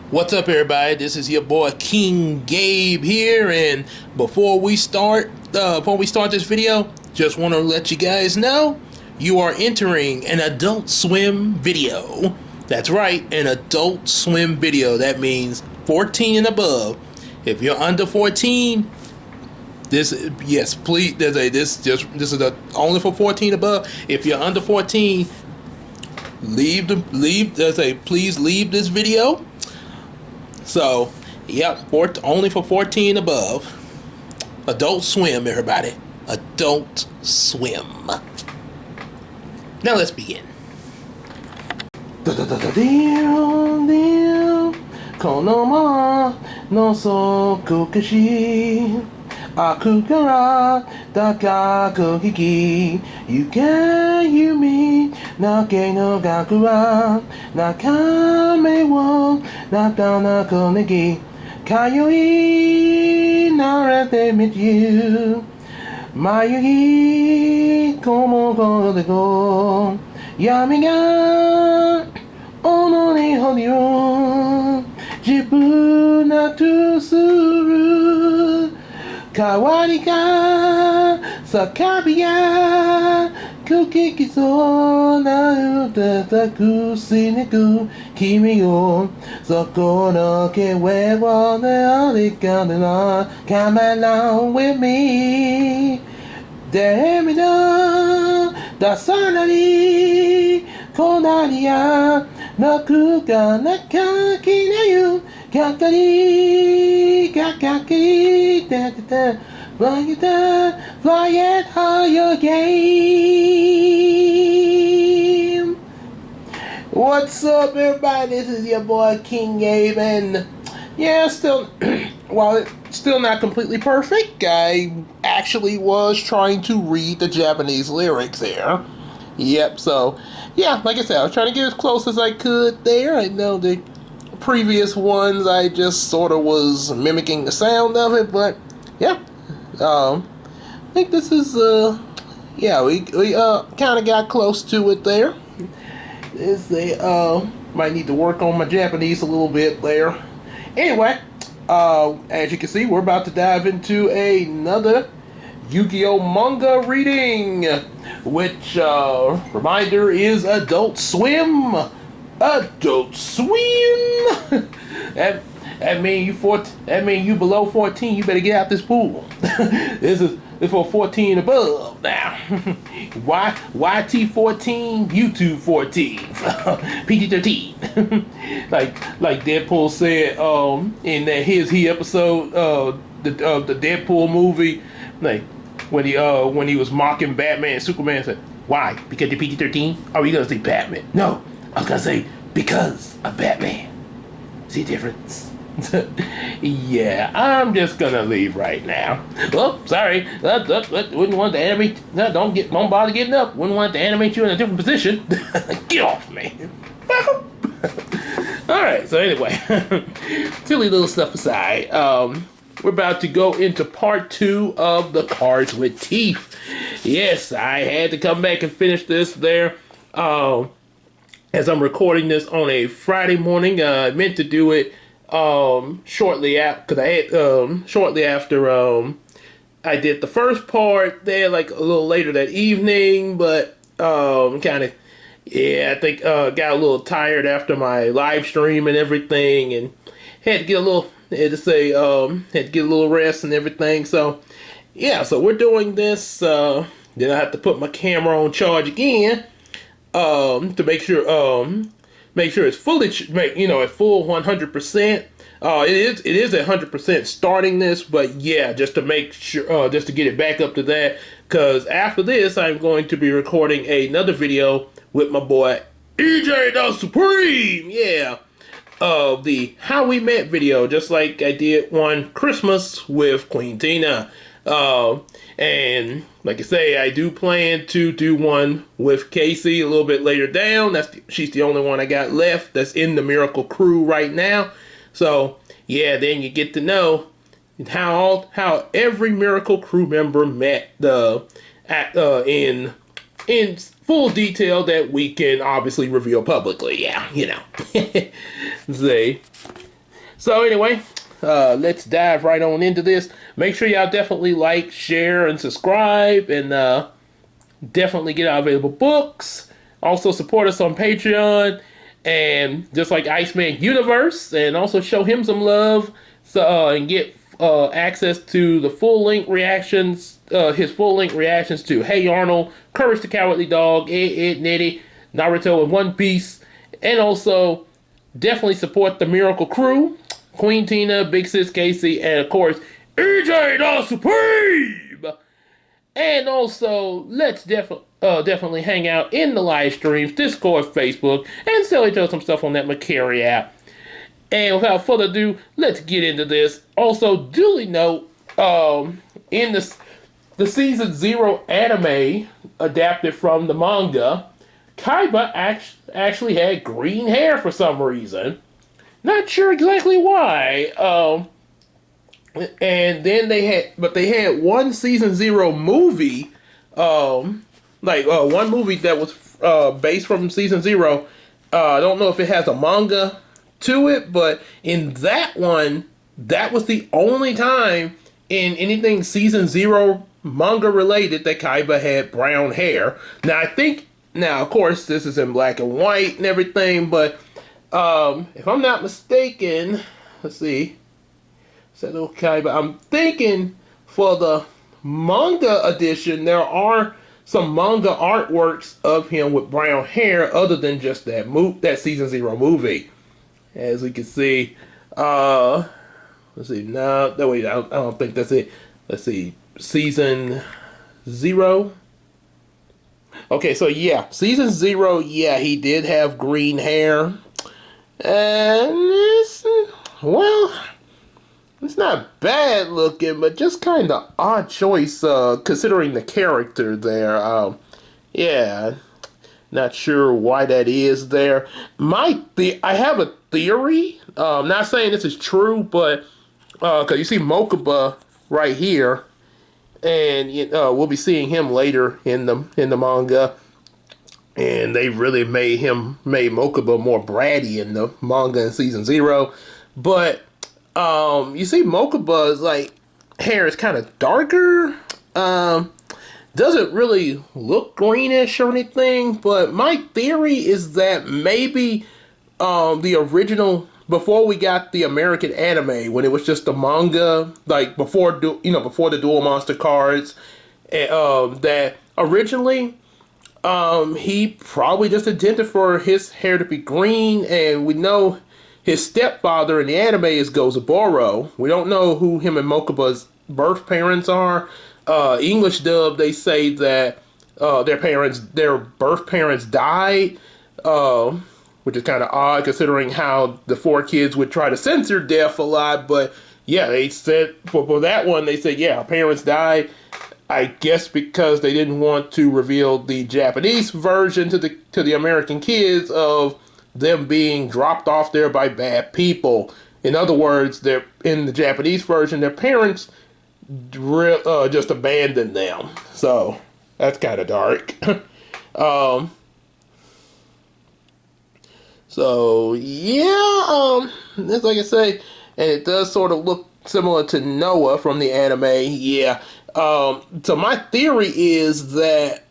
What's up, everybody? This is your boy King Gabe here, and before we start this video, just want to let you guys know you are entering an Adult Swim video. That's right, an Adult Swim video. That means 14 and above. If you're under 14, yes, please. This is only for 14 above. If you're under 14, please leave this video. So, yep, only for 14 above. Adult Swim, everybody. Adult Swim. Now let's begin. Kawarika Sakabia Kukikiso na Utaku Siniku Kimi o Sokono Kewewa Nealikana. Come along with me. Demina Dasanari Konaria Nakuka Nakakinayu Kakari Kakaki Fly it higher game. What's up, everybody? This is your boy King Gabe, and yeah, still while it's still not completely perfect, I actually was trying to read the Japanese lyrics there. Yep, so yeah, like I said, I was trying to get as close as I could there. I know the previous ones I just sort of was mimicking the sound of it, but yeah, I think this is yeah, we kind of got close to it there. Might need to work on my Japanese a little bit there. Anyway, as you can see, we're about to dive into another Yu-Gi-Oh manga reading, which reminder is Adult Swim. Adult Swim. That mean you below 14. You better get out this pool. This is for 14 above now. YT 14, YouTube 14, PG 13. like Deadpool said in that his episode the Deadpool movie, like when he was mocking Batman and Superman, said, "Why? Because you're PG 13? Or are you gonna say Batman?" No, I was gonna say because of Batman. See the difference? Yeah, I'm just gonna leave right now. Oh, sorry. Wouldn't want to animate. No, don't bother getting up. Wouldn't want to animate you in a different position. Get off me. All right. So anyway, silly little stuff aside. We're about to go into part 2 of the Cards with Teeth. Yes, I had to come back and finish this there. As I'm recording this on a Friday morning, I meant to do it shortly after, because I had shortly after I did the first part there, like a little later that evening, but kind of, yeah, I think got a little tired after my live stream and everything, and had to get a little rest and everything. So yeah, so we're doing this. Then I have to put my camera on charge again to make sure it's fully at full 100%. It is at 100% starting this, but yeah, just to make sure, just to get it back up to that, because after this I'm going to be recording another video with my boy EJ the Supreme. Yeah, the How We Met video, just like I did one Christmas with Queen Tina. And like I say, I do plan to do one with Casey a little bit later down. She's the only one I got left that's in the Miracle Crew right now. So yeah, then you get to know how every Miracle Crew member met in full detail that we can obviously reveal publicly. Yeah, you know. See. So anyway, let's dive right on into this. Make sure y'all definitely like, share, and subscribe, and definitely get our available books. Also support us on Patreon, and just like Iceman Universe, and also show him some love, so and get access to the full length reactions, his full length reactions to Hey Arnold, Courage the Cowardly Dog, Ed, Nettie, Naruto, and One Piece, and also definitely support the Miracle Crew, Queen Tina, Big Sis Casey, and of course EJ the Supreme. And also, let's definitely hang out in the live streams, Discord, Facebook, and sell each other some stuff on that Macari app. And without further ado, let's get into this. Also, duly note, in the season 0 anime adapted from the manga, Kaiba actually had green hair for some reason. Not sure exactly why. And then they had one season 0 movie, one movie that was based from season 0. I don't know if it has a manga to it, but in that one, that was the only time in anything season 0 manga related that Kaiba had brown hair. Now of course this is in black and white and everything, but if I'm not mistaken, let's see. Said okay, but I'm thinking for the manga edition, there are some manga artworks of him with brown hair, other than just that season 0 movie. As we can see, let's see. No, wait, I don't think that's it. Let's see, season 0. Okay, so yeah, season 0. Yeah, he did have green hair, and well. It's not bad looking, but just kind of odd choice considering the character there. Yeah, not sure why that is there. I have a theory. Not saying this is true, but because you see Mokuba right here, and we'll be seeing him later in the manga, and they really made Mokuba more bratty in the manga in season 0, but. You see Mokuba's hair is kind of darker. Doesn't really look greenish or anything, but my theory is that maybe the original, before we got the American anime, when it was just the manga, before the Duel Monster cards, that originally he probably just intended for his hair to be green, and we know his stepfather in the anime is Gozaboro. We don't know who him and Mokuba's birth parents are. English dub, they say that their birth parents died, which is kind of odd considering how the 4 kids would try to censor death a lot. But yeah, they said for that one, they said, yeah, our parents died. I guess because they didn't want to reveal the Japanese version to the American kids of them being dropped off there by bad people. In other words, they're in the Japanese version, their parents just abandoned them. So that's kind of dark. So yeah, it's like I say, and it does sort of look similar to Noah from the anime. Yeah. So my theory is that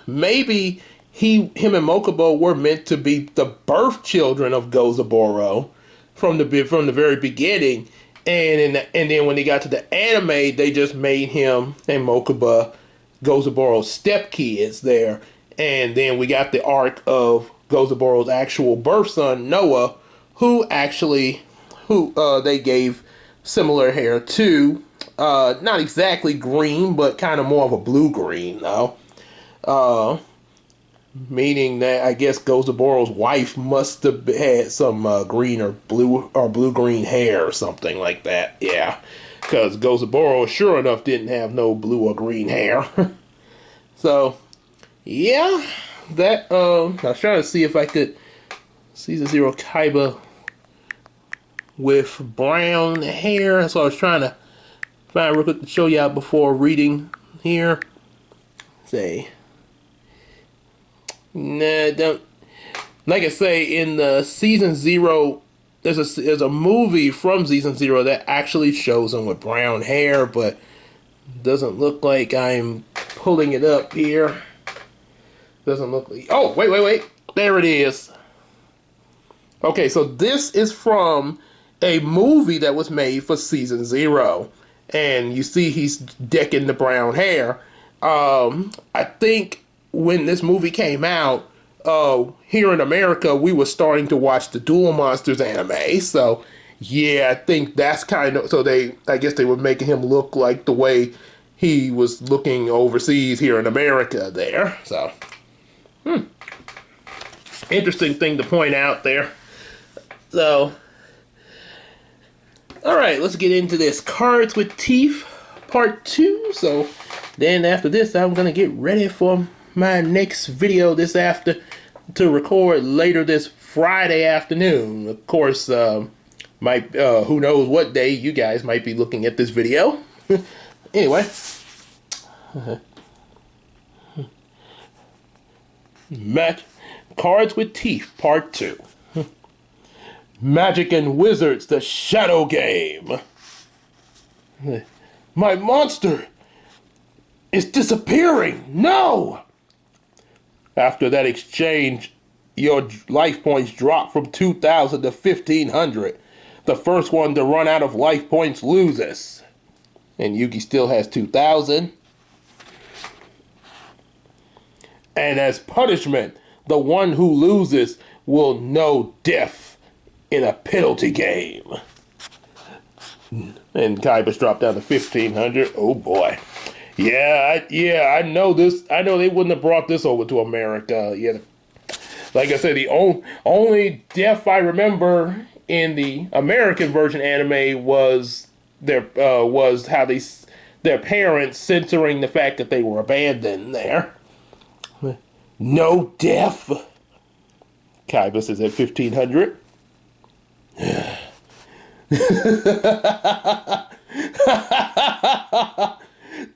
maybe him and Mokuba were meant to be the birth children of Gozaboro from the very beginning, and then when they got to the anime, they just made him and Mokuba Gozaboro's stepkids there, and then we got the arc of Gozaboro's actual birth son Noah, who they gave similar hair to, not exactly green, but kind of more of a blue green though. Meaning that I guess Gozaboro's wife must have had some green or blue green hair or something like that. Yeah, because Gozaboro sure enough didn't have no blue or green hair. So yeah, that I was trying to see if I could season 0 Kaiba with brown hair. So I was trying to find real quick to show y'all before reading here. Say. Nah, don't. Like I say, in the season 0 there's a movie from season 0 that actually shows him with brown hair, but doesn't look like I'm pulling it up here. Doesn't look like... Oh, wait. There it is. Okay, so this is from a movie that was made for season 0. And you see he's decking the brown hair. I think when this movie came out, here in America, we were starting to watch the Duel Monsters anime. So, yeah, I think that's kind of... So I guess they were making him look like the way he was looking overseas here in America there. So, interesting thing to point out there. So, alright, let's get into this. Cards with Teeth, part 2. So, then after this, I'm going to get ready for my next video to record later this Friday afternoon. Of course, who knows what day you guys might be looking at this video. Anyway. Cards with Teeth, part 2. Magic and Wizards, the Shadow Game. My monster is disappearing. No! After that exchange, your life points drop from 2,000 to 1,500. The first one to run out of life points loses. And Yugi still has 2,000. And as punishment, the one who loses will know death in a penalty game. And Kaiba's dropped down to 1,500. Oh boy. Yeah, I know this. I know they wouldn't have brought this over to America. Yeah, like I said, the only death I remember in the American version anime was their parents censoring the fact that they were abandoned there. No death. Kaiba is at 1,500.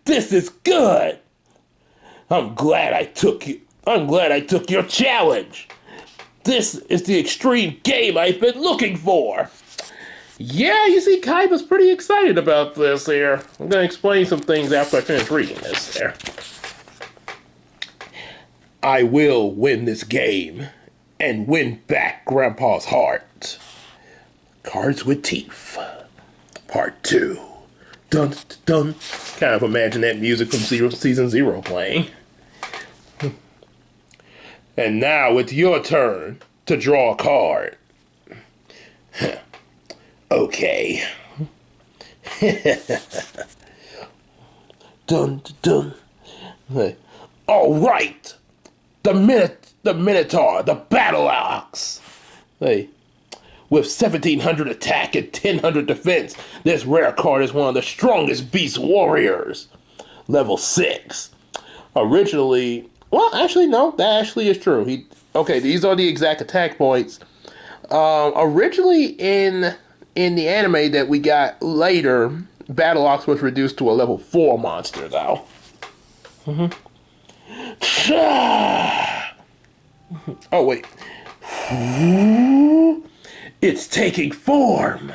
This is good. I'm glad I took your challenge. This is the extreme game I've been looking for. Yeah, you see, Kaiba's pretty excited about this here. I'm going to explain some things after I finish reading this there. I will win this game and win back Grandpa's heart. Cards with Teeth, part 2. Dun, dun. Kind of imagine that music from season 0 playing. And now it's your turn to draw a card. Okay. Dun, dun. All right. The Minotaur, the Battle Ox. Hey. With 1,700 attack and 1,000 defense, this rare card is one of the strongest beast warriors. Level 6. Originally, well, actually, no, that actually is true. Okay, these are the exact attack points. Originally in the anime that we got later, Battle Ox was reduced to a level 4 monster, though. Oh, wait. It's taking form.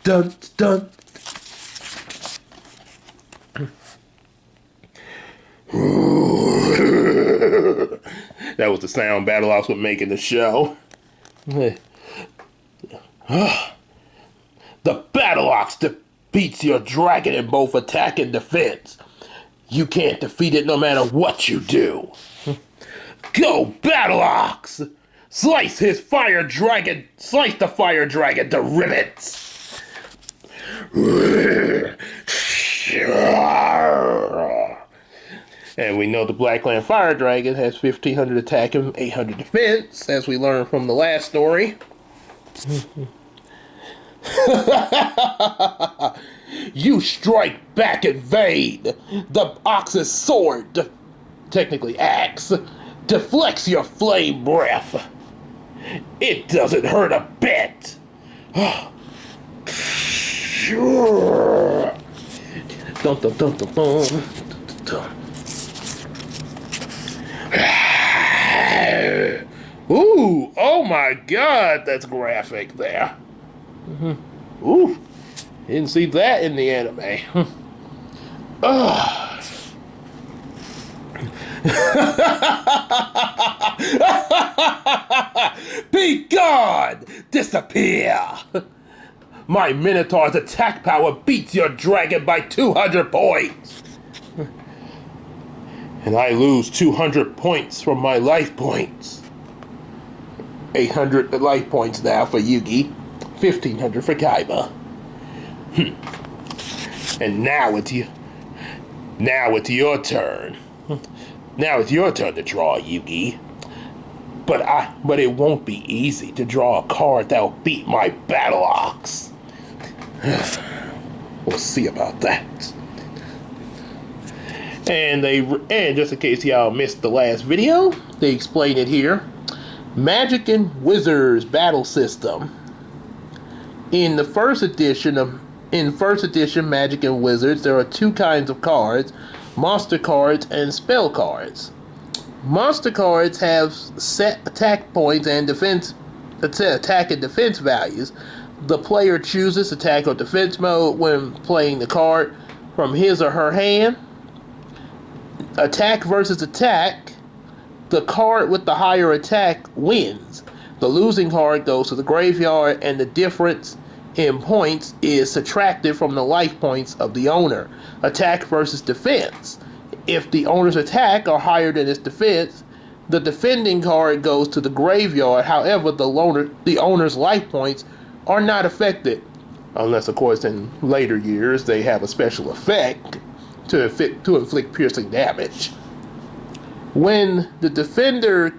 Dun, dun. That was the sound Battle Ox would make in the show. The Battle Ox defeats your dragon in both attack and defense. You can't defeat it no matter what you do. Go, Battle Ox! Slice the fire dragon to ribbons! And we know the Blackland Fire Dragon has 1,500 attack and 800 defense, as we learned from the last story. You strike back in vain. The ox's sword, technically axe, deflects your flame breath. It doesn't hurt a bit. Sure. Dun, dun, dun, dun, dun, dun. Ooh, oh my God, that's graphic there. Ooh, didn't see that in the anime. Ugh. Be gone! Disappear! My Minotaur's attack power beats your dragon by 200 points! And I lose 200 points from my life points. 800 life points now for Yugi, 1500 for Kaiba. And now it's you. Now it's your turn. Now it's your turn to draw, Yugi. But it won't be easy to draw a card that'll beat my Battle Ox. We'll see about that. And just in case y'all missed the last video, they explain it here. Magic and Wizards battle system. In first edition Magic and Wizards, there are two kinds of cards: monster cards and spell cards. Monster cards have set attack points and attack and defense values. The player chooses attack or defense mode when playing the card from his or her hand. Attack versus attack. The card with the higher attack wins. The losing card goes to the graveyard, and the difference in points is subtracted from the life points of the owner. Attack versus defense. If the owner's attack are higher than its defense, the defending card goes to the graveyard. However, the owner's life points are not affected, unless, of course, in later years they have a special effect to inflict piercing damage. When the defender's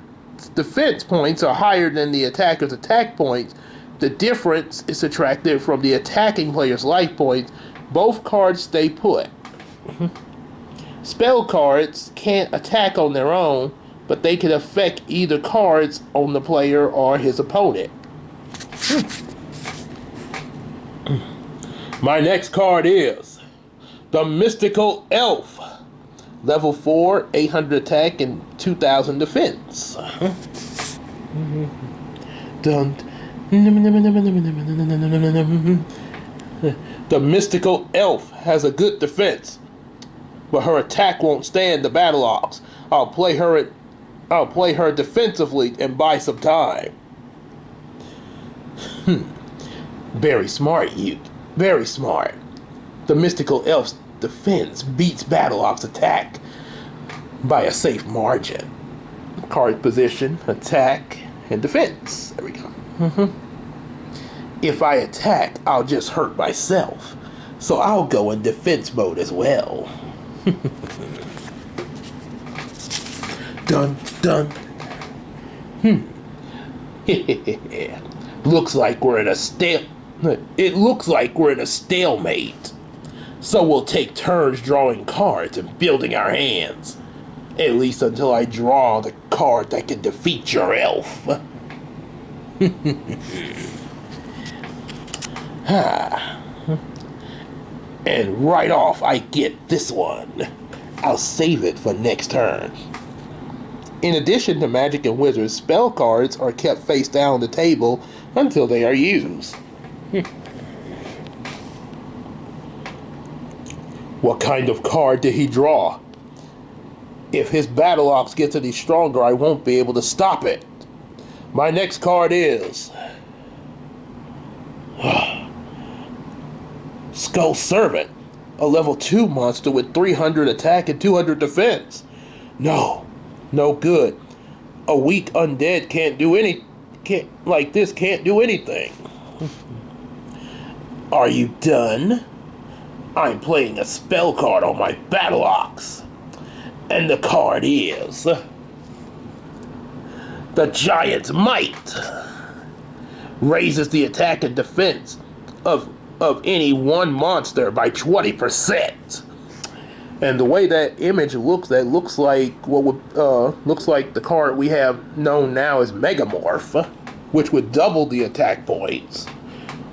defense points are higher than the attacker's attack points, the difference is subtracted from the attacking player's life points. Both cards stay put. Spell cards can't attack on their own, but they can affect either cards on the player or his opponent. My next card is the Mystical Elf. Level 4, 800 attack and 2000 defense. The Mystical Elf has a good defense, but her attack won't stand the Battle Ox. I'll play her defensively and buy some time. Very smart, you. Very smart. The Mystical Elf's defense beats Battle Ox attack by a safe margin. Card position, attack, and defense. There we go. If I attack, I'll just hurt myself. So I'll go in defense mode as well. Dun dun. Looks like we're in a stalemate. So we'll take turns drawing cards and building our hands. At least until I draw the card that can defeat your elf. And right off I get this one. I'll save it for next turn. In addition to Magic and Wizards, spell cards are kept face down on the table until they are used. What kind of card did he draw? If his Battle Ox gets any stronger, I won't be able to stop it. My next card is Skull Servant, a level 2 monster with 300 attack and 200 defense. No good. A weak undead can't do anything. Are you done? I'm playing a spell card on my Battle Ox. And the card is the Giant's Might. Raises the attack and defense of any one monster by 20%. And the way that image looks, that looks like looks like the card we have known now as Megamorph, which would double the attack points,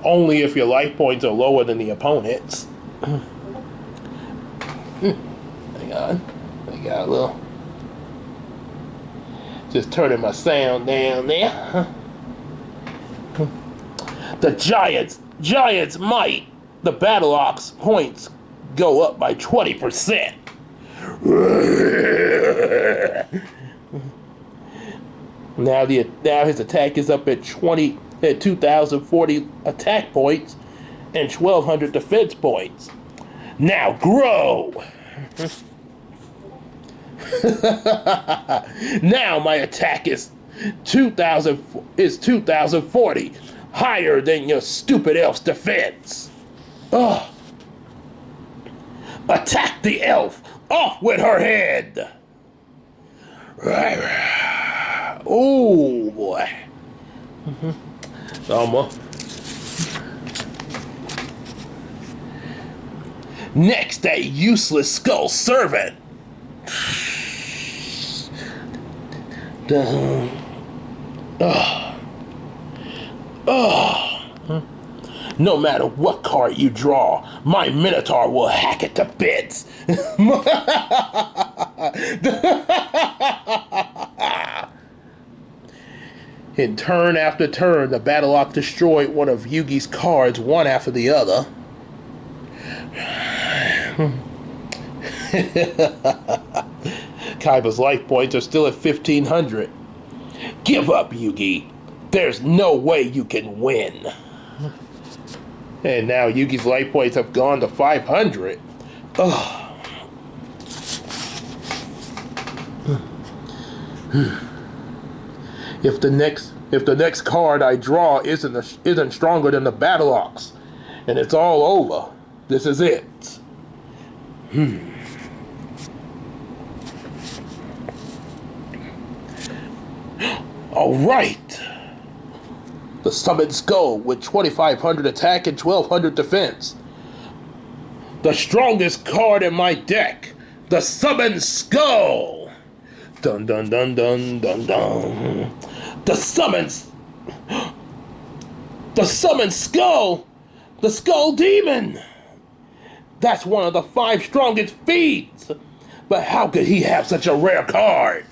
only if your life points are lower than the opponent's. Hang on, I got a little. Just turning my sound down there. The Giants might. The Battle Ox points go up by 20%. Now his attack is up at 2,040 attack points and 1,200 defense points. Now grow. Now my attack is 2,040, higher than your stupid elf's defense. Ugh. Attack the elf. Off with her head. Oh boy. Next, a useless skull servant. No matter what card you draw, my Minotaur will hack it to bits. In turn after turn, the Battle Ox destroyed one of Yugi's cards one after the other. Kaiba's life points are still at 1,500. Give up, Yugi. There's no way you can win. And now Yugi's life points have gone to 500. Ugh. If the next card I draw isn't stronger than the Battle Ox, and it's all over, this is it. All right. The Summoned Skull with 2,500 attack and 1,200 defense. The strongest card in my deck. The Summoned Skull. Dun dun dun dun dun dun. The Summoned Skull. The Skull Demon. That's one of the 5 strongest feats. But how could he have such a rare card?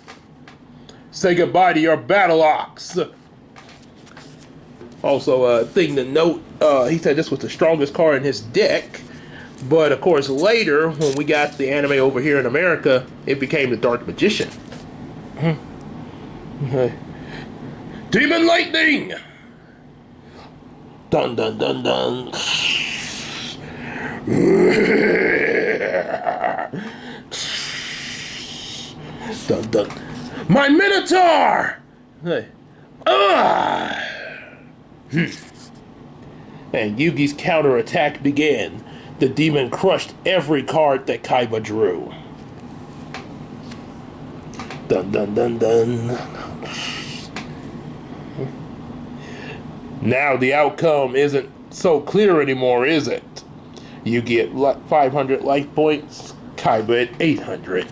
Say goodbye to your Battle Ox. Also, a thing to note, he said this was the strongest card in his deck. But, of course, later, when we got the anime over here in America, it became the Dark Magician. Demon Lightning! Dun dun dun dun. Dun dun. My Minotaur! And Yugi's counterattack began. The demon crushed every card that Kaiba drew. Dun dun dun dun. Now the outcome isn't so clear anymore, is it? You get 500 life points, Kaiba at 800.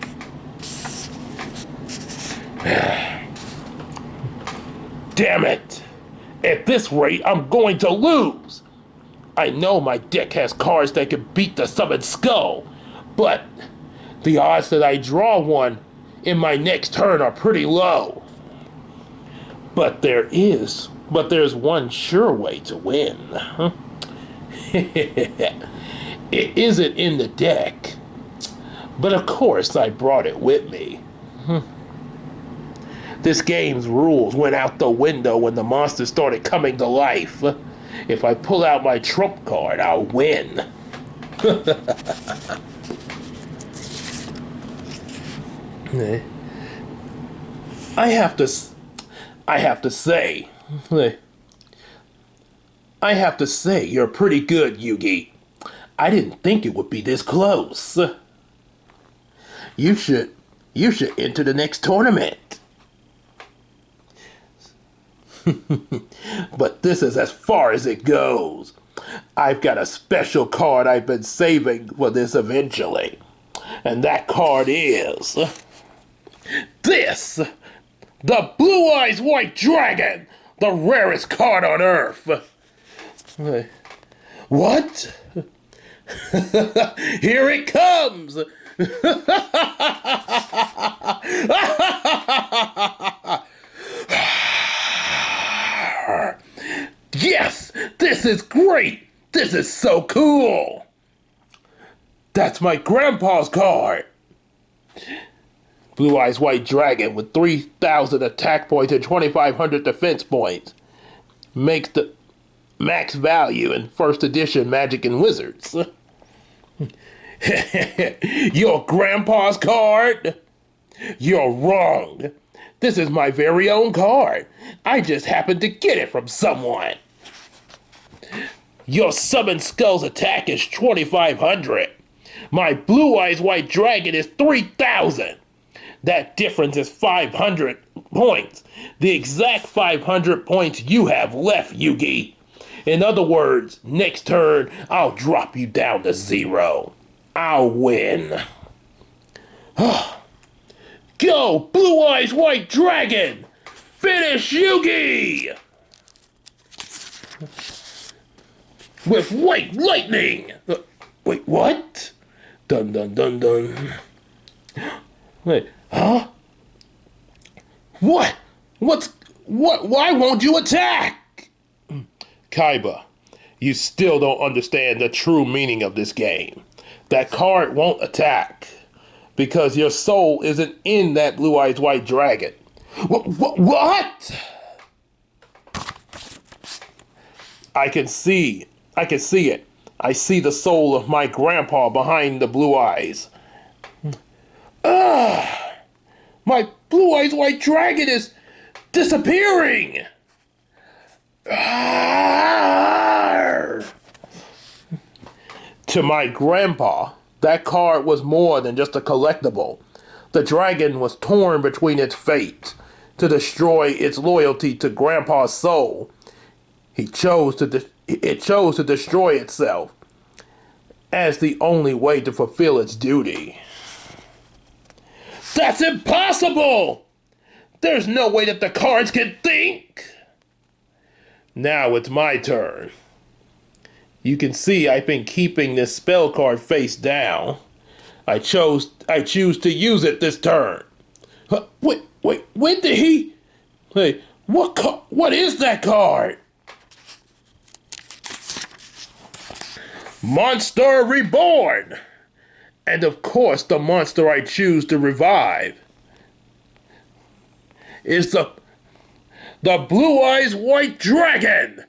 Damn it! At this rate, I'm going to lose! I know my deck has cards that can beat the Summoned Skull, but the odds that I draw one in my next turn are pretty low. But there's one sure way to win. It isn't in the deck, but of course I brought it with me. This game's rules went out the window when the monsters started coming to life. If I pull out my trump card, I'll win. I have to say, you're pretty good, Yugi. I didn't think it would be this close. You should enter the next tournament. But this is as far as it goes. I've got a special card I've been saving for this eventually. And that card is this! The Blue Eyes White Dragon! The rarest card on Earth! What? Here it comes! Yes, this is great. This is so cool. That's my grandpa's card. Blue Eyes White Dragon with 3,000 attack points and 2,500 defense points. Makes the max value in first edition Magic and Wizards. Your grandpa's card? You're wrong. This is my very own card. I just happened to get it from someone. Your Summon Skull's attack is 2,500. My Blue Eyes White Dragon is 3,000. That difference is 500 points. The exact 500 points you have left, Yugi. In other words, next turn, I'll drop you down to 0. I'll win. Go, Blue Eyes White Dragon! Finish Yugi! With White Lightning! Wait, what? Dun dun dun dun. Wait, huh? What? Why won't you attack? Kaiba, you still don't understand the true meaning of this game. That card won't attack because your soul isn't in that Blue Eyes White Dragon. What? I can see it. I see the soul of my grandpa behind the blue eyes. My Blue Eyes White Dragon is disappearing. To my grandpa, that card was more than just a collectible. The dragon was torn between its fate to destroy its loyalty to Grandpa's soul. It chose to destroy itself as the only way to fulfill its duty. That's impossible! There's no way that the cards can think! Now it's my turn. You can see I've been keeping this spell card face down. I choose to use it this turn. Wait, when did he... Hey, what is that card? Monster Reborn! And of course the monster I choose to revive is the Blue Eyes White Dragon!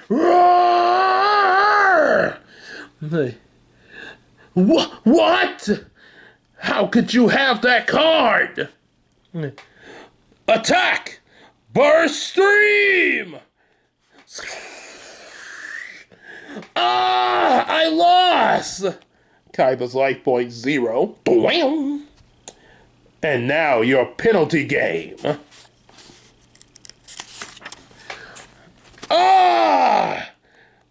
Roar! What? How could you have that card? Attack! Burst Stream! I lost! Kaiba's life point 0. And now your penalty game.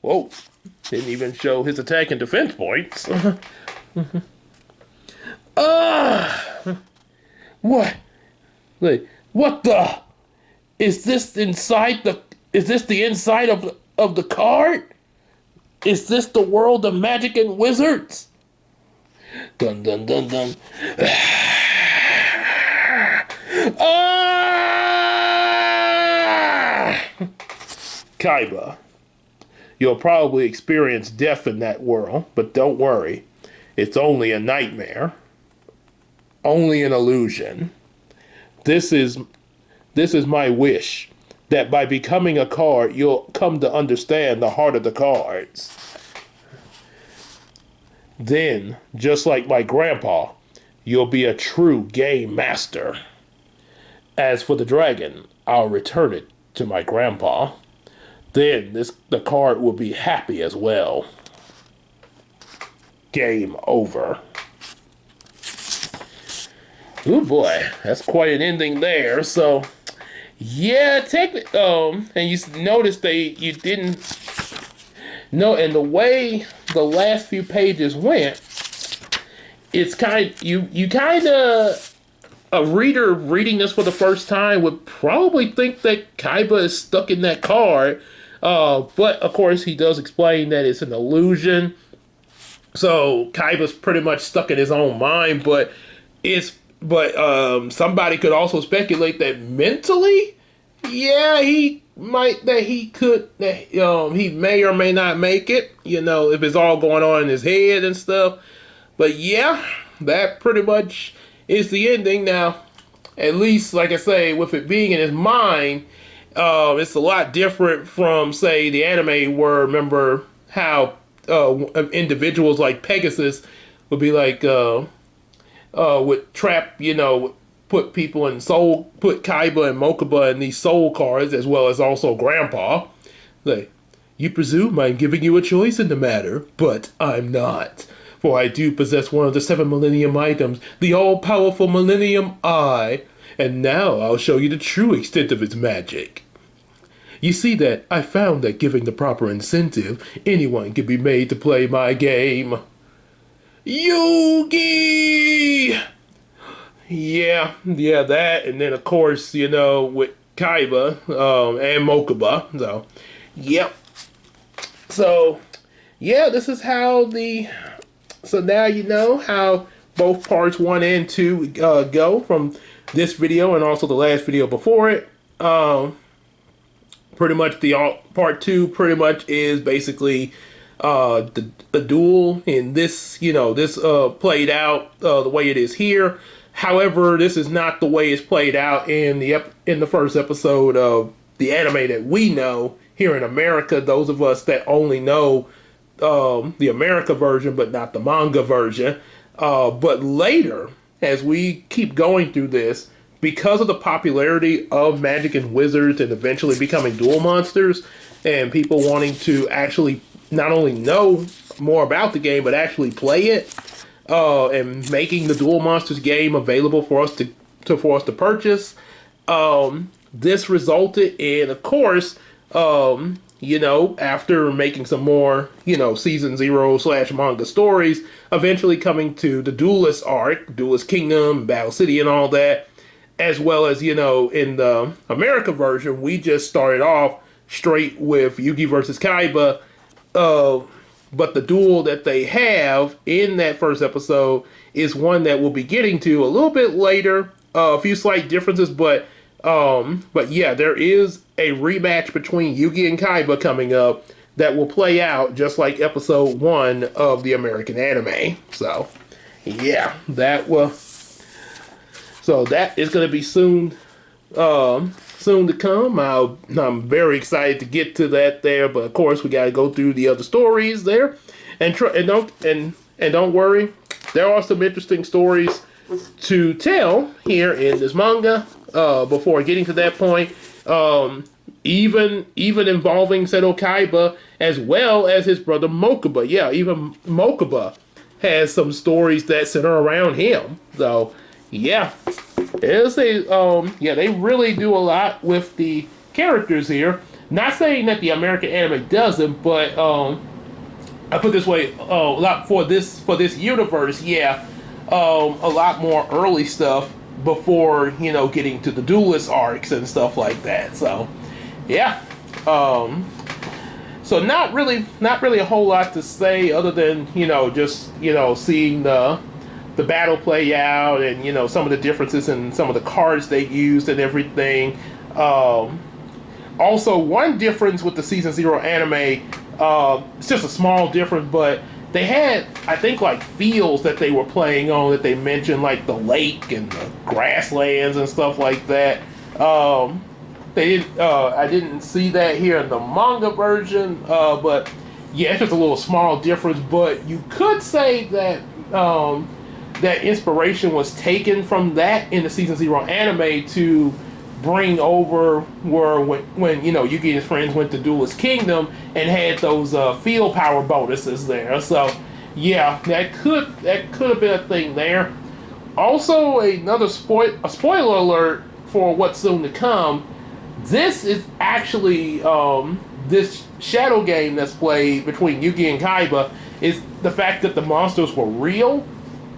Whoa. Didn't even show his attack and defense points. What? Wait, what the? Is this the inside of the card? Is this the world of magic and wizards? Dun dun dun dun. Kaiba, you'll probably experience death in that world, but don't worry. It's only a nightmare. Only an illusion. This is my wish, that by becoming a card, you'll come to understand the heart of the cards. Then, just like my grandpa, you'll be a true game master. As for the dragon, I'll return it to my grandpa. Then the card will be happy as well. Game over. Oh boy, that's quite an ending there. So, yeah, technically, and you notice you didn't know, and the way the last few pages went, it's you kind of, a reader reading this for the first time would probably think that Kaiba is stuck in that card. But of course he does explain that it's an illusion. So Kaiba's pretty much stuck in his own mind, but somebody could also speculate that mentally Yeah, he might that he could that he may or may not make it. If it's all going on in his head and stuff. But yeah, that pretty much is the ending. Now, at least, like I say, with it being in his mind, it's a lot different from, say, the anime where, remember how individuals like Pegasus would be like, would trap, put people in put Kaiba and Mokuba in these soul cards, as well as also Grandpa. Like, you presume I'm giving you a choice in the matter, but I'm not. For I do possess one of the 7 Millennium items, the all-powerful Millennium Eye, and now I'll show you the true extent of its magic. You see that I found that giving the proper incentive, anyone can be made to play my game. Yugi! Yeah, that, and then of course, with Kaiba and Mokuba. So, yep. So, yeah, this is how the. So now you know how both parts 1 and 2 go from this video and also the last video before it. Pretty much part 2 pretty much is basically the duel in this, this played out the way it is here. However, this is not the way it's played out in the first episode of the anime that we know here in America. Those of us that only know the America version, but not the manga version. But later, as we keep going through this, because of the popularity of Magic and Wizards and eventually becoming Duel Monsters, and people wanting to actually not only know more about the game, but actually play it, and making the Duel Monsters game available for us to purchase, this resulted in, of course, after making some more, Season 0 / manga stories, eventually coming to the Duelist arc, Duelist Kingdom, Battle City, and all that, as well as, in the America version, we just started off straight with Yugi versus Kaiba, but the duel that they have in that first episode is one that we'll be getting to a little bit later. A few slight differences, but yeah, there is a rematch between Yugi and Kaiba coming up that will play out just like episode 1 of the American anime. So, yeah, that is going to be soon to come. I'm very excited to get to that there, but of course we got to go through the other stories there, and don't worry, there are some interesting stories to tell here in this manga. Before getting to that point, even involving Seto Kaiba as well as his brother Mokuba. Yeah, even Mokuba has some stories that center around him. So, yeah, they really do a lot with the characters here. Not saying that the American anime doesn't, but I put it this way, a lot for this universe. Yeah, a lot more early stuff before getting to the Duelist arcs and stuff like that. So, yeah. So not really a whole lot to say other than just seeing the battle play out, and some of the differences in some of the cards they used and everything. Also, one difference with the Season 0 anime, it's just a small difference, but they had, I think, like fields that they were playing on that they mentioned, like the lake and the grasslands and stuff like that. They didn't. I didn't see that here in the manga version, but yeah, it's just a little small difference. But you could say that that inspiration was taken from that in the Season 0 anime to bring over when Yugi and his friends went to Duelist Kingdom and had those field power bonuses there. So yeah, that could have been a thing there. Also, another spoiler alert for what's soon to come. This is actually this shadow game that's played between Yugi and Kaiba is the fact that the monsters were real.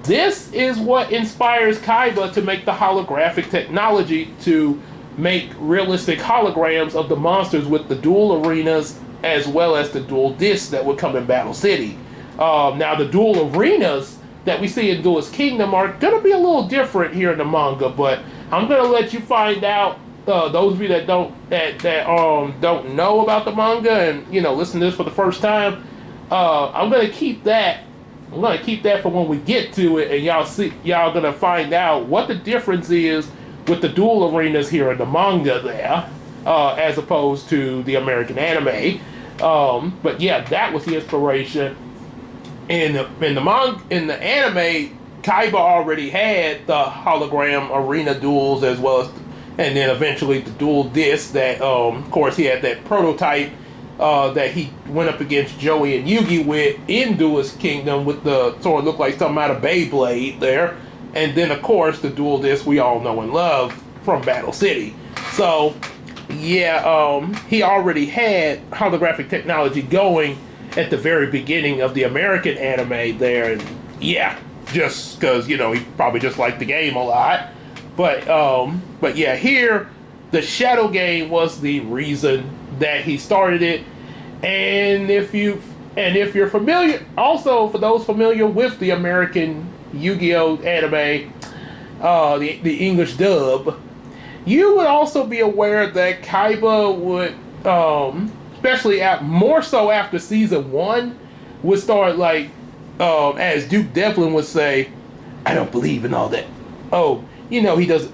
This is what inspires Kaiba to make the holographic technology to make realistic holograms of the monsters with the dual arenas as well as the dual discs that would come in Battle City. Now, the dual arenas that we see in Duelist Kingdom are going to be a little different here in the manga, but I'm going to let you find out those of you that don't know about the manga and listen to this for the first time, I'm gonna keep that. I'm gonna keep that for when we get to it, and y'all gonna find out what the difference is with the duel arenas here in the manga there, as opposed to the American anime. But yeah, that was the inspiration. In the anime, Kaiba already had the hologram arena duels as well as, and then eventually the dual disc that, of course, he had that prototype that he went up against Joey and Yugi with in Duelist Kingdom with the sort of looked like something out of Beyblade there. And then, of course, the dual disc we all know and love from Battle City. So, yeah, he already had holographic technology going at the very beginning of the American anime there. And yeah, just because, he probably just liked the game a lot. But yeah, here, the Shadow game was the reason that he started it. And if you're familiar, also for those familiar with the American Yu-Gi-Oh anime, the English dub, you would also be aware that Kaiba would, especially more so after season 1, would start like, as Duke Devlin would say, "I don't believe in all that." Oh, he doesn't.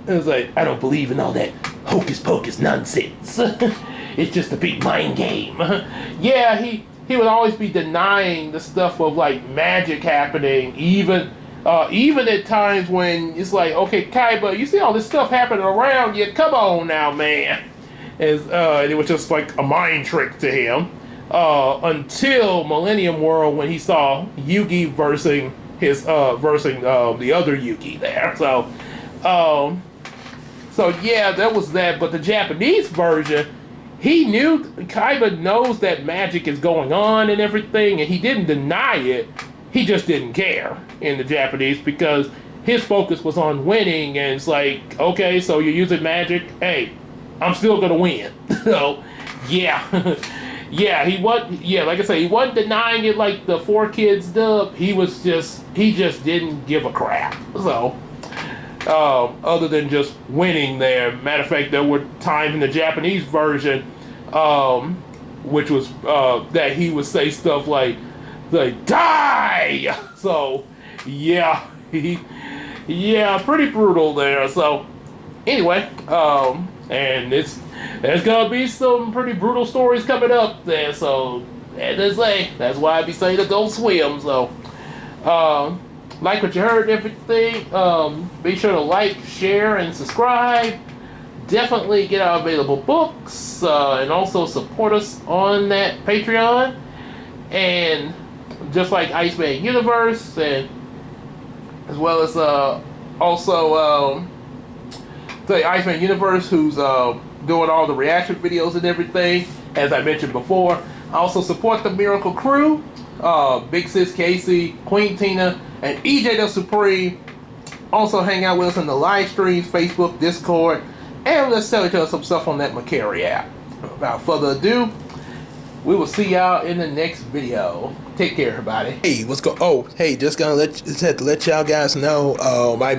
It was like, "I don't believe in all that hocus pocus nonsense. It's just a big mind game." Yeah, he would always be denying the stuff of like magic happening, even at times when it's like, "Okay, Kaiba, you see all this stuff happening around you. Come on now, man." It was just like a mind trick to him. Until Millennium World, when he saw Yugi versing the other Yugi there. So yeah, that was that. But the Japanese version, Kaiba knows that magic is going on and everything, and he didn't deny it. He just didn't care in the Japanese because his focus was on winning, and it's like, okay, so you're using magic. Hey, I'm still gonna win. So yeah. Yeah, like I say, he wasn't denying it like the 4Kids dub. He just didn't give a crap. So, other than just winning there. Matter of fact, there were times in the Japanese version, which was, that he would say stuff like die! So, yeah, pretty brutal there. So, anyway, and there's gonna be some pretty brutal stories coming up there, so that's why I be saying Adult Swim. So, like what you heard and everything, be sure to like, share, and subscribe. Definitely get our available books, and also support us on that Patreon. And just like Iceman Universe, and as well as also the Iceman Universe, who's doing all the reaction videos and everything, as I mentioned before. I also support the Miracle Crew, Big Sis Casey, Queen Tina, and EJ the Supreme. Also hang out with us in the live streams, Facebook, Discord, and let's tell each other some stuff on that Macari app. Without further ado, we will see y'all in the next video. Take care, everybody. Hey, what's going? Oh, hey, just had to let y'all guys know. I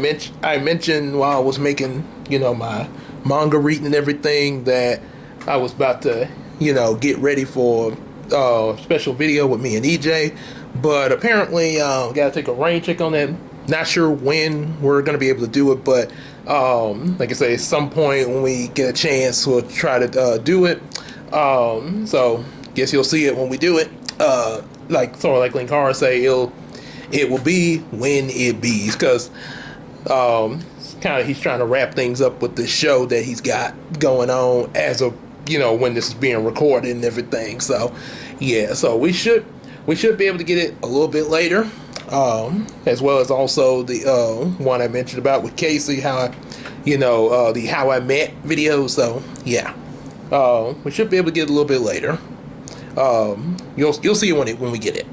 mentioned while I was making, my manga reading and everything, that I was about to, get ready for a special video with me and EJ. But apparently, gotta take a rain check on that. Not sure when we're gonna be able to do it, but like I say, at some point when we get a chance, we'll try to do it. So guess you'll see it when we do it. Like Linkara say, it will be when it be, because he's trying to wrap things up with the show that he's got going on as of when this is being recorded and everything. So yeah, so we should be able to get it a little bit later, as well as also the one I mentioned about with Casey, how the How I Met video. So yeah, we should be able to get it a little bit later. You'll see when we get it.